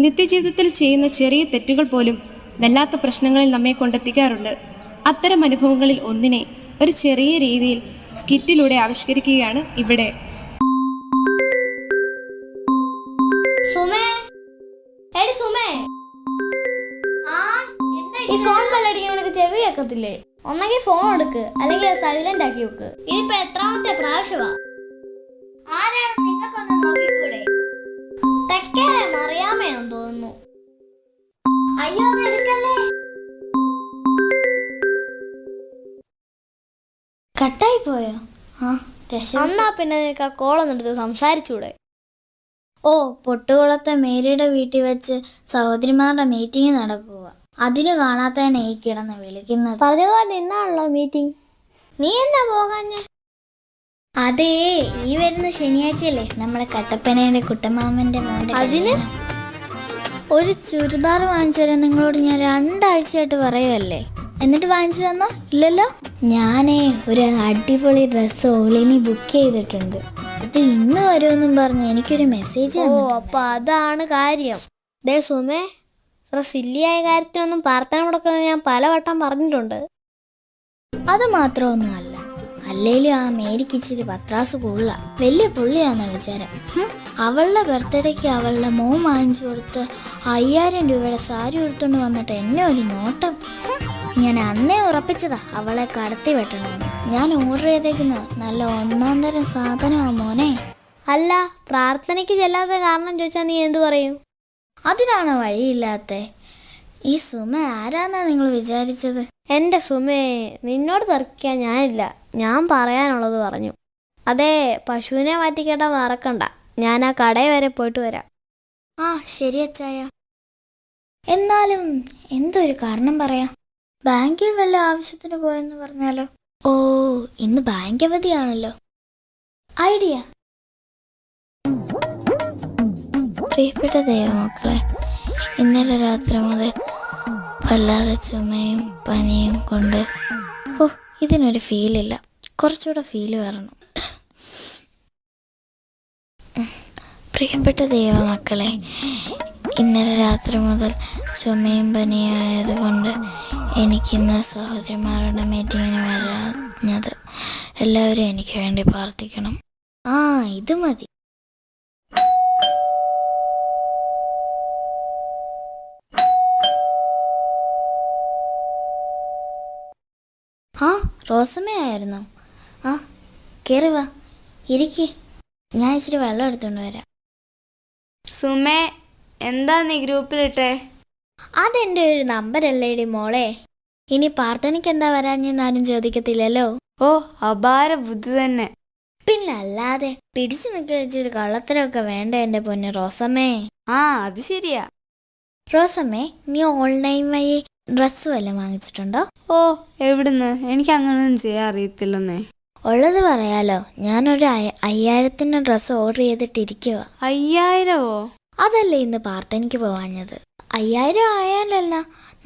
നിത്യജീവിതത്തിൽ ചെയ്യുന്ന ചെറിയ തെറ്റുകൾ പോലും വല്ലാത്ത പ്രശ്നങ്ങളിൽ നമ്മെ കൊണ്ടെത്തിക്കാറുണ്ട്. അത്തരം അനുഭവങ്ങളിൽ ഒന്നിനെ ഒരു ചെറിയ രീതിയിൽ സ്കിറ്റിലൂടെ ആവിഷ്കരിക്കുകയാണ് ഇവിടെ. ഈ ഫോൺ ബെല്ലടിക്കാൻ നിനക്ക് ചെവി കേൾക്കത്തില്ലേ? ഒന്നെങ്കിൽ ഫോൺ എടുക്ക്, അല്ലെങ്കിൽ സൈലന്റ് ആക്കി വെക്ക്. ഇതിപ്പോ എത്രാമത്തെ പ്രാവശ്യമാ? ആരാണ് നിങ്ങൾക്കൊന്ന് നോക്കിക്കൂടെ? തെക്കേരെ മറിയാമയാന്ന് തോന്നുന്നു. അയ്യോ അത് എടുക്കല്ലേ. കട്ടായി പോയോ? എന്നാ പിന്നെ നിനക്ക് ആ കോളൊന്നെടുത്ത് സംസാരിച്ചൂടെ? ഓ, പൊട്ടുകുളത്തെ മേരിയുടെ വീട്ടിൽ വെച്ച് സഹോദരിമാരുടെ മീറ്റിംഗ് നടക്കുക. അതിന് കാണാത്തന്നെ ഈ കിടന്ന് വിളിക്കുന്നത്. പറഞ്ഞതുപോലെ നിന്നാണല്ലോ മീറ്റിംഗ്. നീ എന്നാ പോകാഞ്ഞ? അതേ, ഈ വരുന്ന ശനിയാഴ്ചയല്ലേ നമ്മുടെ കട്ടപ്പനയുടെ കുട്ടമാമന്റെ മോന്റെ. അതിന് ഒരു ചുരിദാർ വാങ്ങിച്ചു തരാൻ നിങ്ങളോട് ഞാൻ 2 ആഴ്ചയായിട്ട് പറയുമല്ലേ. എന്നിട്ട് വാങ്ങിച്ചു തന്നോ? ഇല്ലല്ലോ. ഞാനേ ഒരു അടിപൊളി ഡ്രസ്സ് ഓൺലൈനിൽ ബുക്ക് ചെയ്തിട്ടുണ്ട്. ഇത് ഇന്ന് വരുമെന്നും പറഞ്ഞ് എനിക്കൊരു മെസ്സേജ്. ഓ, അപ്പൊ അതാണ് കാര്യം. ദേ സുമേ, സില്ലിയായ കാര്യത്തിനൊന്നും പ്രാർത്ഥന മുടക്കുന്നത് ഞാൻ പലവട്ടം പറഞ്ഞിട്ടുണ്ട്. അത് മാത്രമൊന്നുമല്ല, അല്ലേലും ആ മേരിക്ക് ഇച്ചിരി പത്രാസ് കൊള്ള വലിയ പുള്ളിയാന്ന വിചാരം. അവളുടെ ബർത്ത്ഡേക്ക് അവളുടെ മോൻ വാങ്ങിച്ചു കൊടുത്ത് 5000 രൂപയുടെ സാരി എടുത്തോണ്ട് വന്നിട്ട് എന്നെ ഒരു നോട്ടം. ഞാൻ അന്നേ ഉറപ്പിച്ചതാ അവളെ കടത്തി വെട്ടണമെന്ന്. ഞാൻ ഓർഡർ ചെയ്തേക്കുന്ന നല്ല 1-ാം തരം സാധനമാ മോനെ. അല്ല, പ്രാർത്ഥനയ്ക്ക് ചെല്ലാത്ത കാരണം ചോദിച്ചാൽ നീ എന്തു പറയും? അതിനാണോ വഴിയില്ലാത്ത? ഈ സുമ ആരാന്നാ നിങ്ങൾ വിചാരിച്ചത്? എൻ്റെ സുമേ, നിന്നോട് തർക്കിക്കാൻ ഞാനില്ല. ഞാൻ പറയാനുള്ളത് പറഞ്ഞു. അതെ, പശുവിനെ മാറ്റിക്കേട്ടാ മറക്കണ്ട. ഞാൻ ആ കടയിൽ വരെ പോയിട്ട് വരാം. ആ ശരി അച്ചായ. എന്നാലും എന്തൊരു കാരണം പറയാം. ബാങ്കിൽ വല്ല ആവശ്യത്തിന് പോയെന്ന് പറഞ്ഞാലോ? ഓ, ഇന്ന് ബാങ്ക് അവധിയാണല്ലോ. ഐഡിയ. പ്രിയപ്പെട്ട ദൈവമക്കളെ, ഇന്നലെ രാത്രി മുതൽ വല്ലാതെ ചുമയും പനിയും കൊണ്ട് ഇതിനൊരു ഫീലില്ല. കുറച്ചുകൂടെ ഫീല് വരണം. പ്രിയപ്പെട്ട ദൈവമക്കളെ, ഇന്നലെ രാത്രി മുതൽ ചുമയും പനിയായതുകൊണ്ട് എനിക്കിന്ന് സഹോദരിമാരുടെ മീറ്റിങ്ങിന് വരാഞ്ഞത്. എല്ലാവരും എനിക്ക് വേണ്ടി പ്രാർത്ഥിക്കണം. ആ, ഇത് മതി. ആ, റോസമ്മയായിരുന്നോ? ആ, കയറി വാ, ഇരിക്ക്. ഞാൻ ഇച്ചിരി വെള്ളം എടുത്തുകൊണ്ട് വരാം. സുമേ, എന്താ നീ ഗ്രൂപ്പിലിട്ടെ? അതെൻ്റെ ഒരു നമ്പരല്ലേടി മോളെ. ഇനി പ്രാർത്ഥനയ്ക്ക് എന്താ വരാഞ്ഞെന്നാരും ചോദിക്കത്തില്ലല്ലോ. ഓ, അപാര ബുദ്ധി തന്നെ. പിന്നല്ലാതെ പിടിച്ചു നിൽക്കൊരു കള്ളത്തരമൊക്കെ വേണ്ട എൻ്റെ പൊന്ന് റോസമ്മേ. ആ, അത് ശരിയാ. റോസമ്മേ, നീ ഓൺലൈൻ വഴി ഡ്രസ്സ് വല്ലതും വാങ്ങിച്ചിട്ടുണ്ടോ? ഓ, എവിടുന്ന്? എനിക്ക് അങ്ങനൊന്നും ചെയ്യാൻ അറിയത്തില്ലെന്നേ. ഉള്ളത് പറയാലോ, ഞാനൊരു 5000-ന് ഡ്രസ്സ് ഓർഡർ ചെയ്തിട്ടിരിക്കുക. 5000-ഓ? അതല്ലേ ഇന്ന് പ്രാർത്ഥനയ്ക്ക് പോവാഞ്ഞത്. 5000 ആയാലല്ല,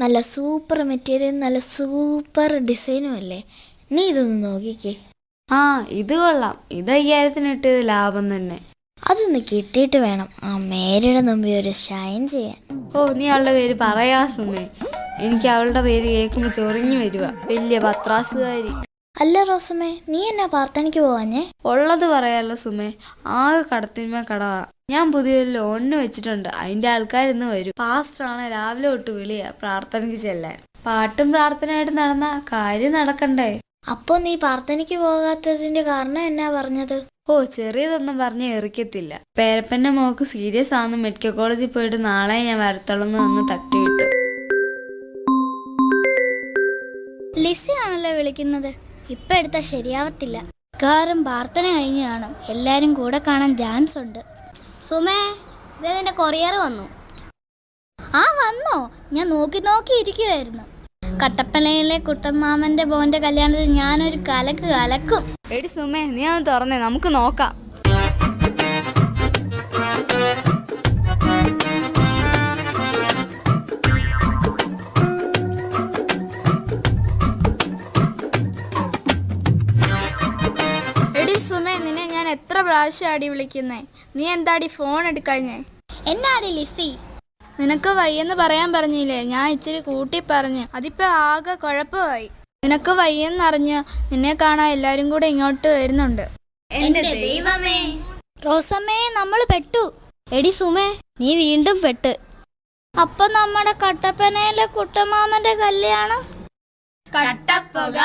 നല്ല സൂപ്പർ മെറ്റീരിയൽ, നല്ല സൂപ്പർ ഡിസൈനും അല്ലേ. നീ ഇതൊന്ന് നോക്കിക്കേ. ആ, ഇത് കൊള്ളാം. ഇത് 5000-ന് ഇട്ടത് ലാഭം തന്നെ. അതൊന്ന് കിട്ടിയിട്ട് വേണം ആ മേരിയുടെ മുമ്പിൽ ഒരു ഷൈൻ ചെയ്യാൻ. ഓ, നീ അവളുടെ പേര് പറയാ സുമേ. എനിക്ക് അവളുടെ പേര് കേൾക്കുമ്പോൾ ചൊറിഞ്ഞു വരുക. വലിയ പത്രാസുകാരി. അല്ല റോസമ്മേ, നീ എന്നാ പ്രാർത്ഥനയ്ക്ക് പോവാഞ്ഞേ? ഉള്ളത് പറയാലോ സുമേ, ആകെ കടത്തിന്മേ കടവാ. ഞാൻ പുതിയൊരു ലോണിന് വെച്ചിട്ടുണ്ട്. അതിന്റെ ആൾക്കാരിന്ന് വരും. പാസ്റ്ററാണ് രാവിലെ തൊട്ട് വിളിയാ പ്രാർത്ഥനയ്ക്ക് ചെല്ലാൻ. പാട്ടും പ്രാർത്ഥനയായിട്ട് നടന്ന കാര്യം നടക്കണ്ടേ? അപ്പൊ നീ പ്രാർത്ഥനയ്ക്ക് പോകാത്തതിന്റെ കാരണം എന്നാ പറഞ്ഞത്? ഓ, ചെറിയതൊന്നും പറഞ്ഞ് എറിക്കത്തില്ല. പേരപ്പന്റെ മോക്ക് സീരിയസ് ആണെന്ന് മെഡിക്കൽ കോളേജിൽ പോയിട്ട് നാളെ ഞാൻ വരത്തുള്ളെന്ന് നിന്ന് തട്ടിവിട്ടു. ലിസി ആണല്ലോ വിളിക്കുന്നത്. ഇപ്പൊ എടുത്താൽ ശരിയാവത്തില്ല. കാരണം പ്രാർത്ഥന കഴിഞ്ഞ് കാണും. എല്ലാരും കൂടെ കാണാൻ ചാൻസ് ഉണ്ട്. സുമേ, നിന്റെ കൊറിയർ വന്നു. ആ വന്നോ? ഞാൻ നോക്കി ഇരിക്കുവായിരുന്നു. കട്ടപ്പനയിലെ കുട്ടമാമന്റെ മോന്റെ കല്യാണത്തിൽ ഞാനൊരു കലക്കും. എടി സുമേ, നീ ഒന്ന് തുറന്നേ, നമുക്ക് നോക്കാം. എടി സുമേ, നിന്നെ ഞാൻ എത്ര പ്രാവശ്യം അടി വിളിക്കുന്നേ? നീ എന്താടി ഫോൺ എടുക്കാഞ്ഞേ? എന്നാടി ലിസി? നിനക്ക് വയ്യെന്ന് പറയാൻ പറഞ്ഞില്ലേ, ഞാൻ ഇച്ചിരി കൂട്ടി പറഞ്ഞു. അതിപ്പോ ആകെ കുഴപ്പമായി. നിനക്ക് വയ്യെന്നറിഞ്ഞ് നിന്നെ കാണാൻ എല്ലാരും കൂടെ ഇങ്ങോട്ട് വരുന്നുണ്ട്. എന്റെ ദൈവമേ, റോസമ്മേ, നമ്മൾ പെട്ടു. എടി സുമേ, നീ വീണ്ടും പെട്ട്. അപ്പൊ നമ്മുടെ കട്ടപ്പനയിലെ കുട്ടമാമന്റെ കല്യാണം കട്ടപ്പുക.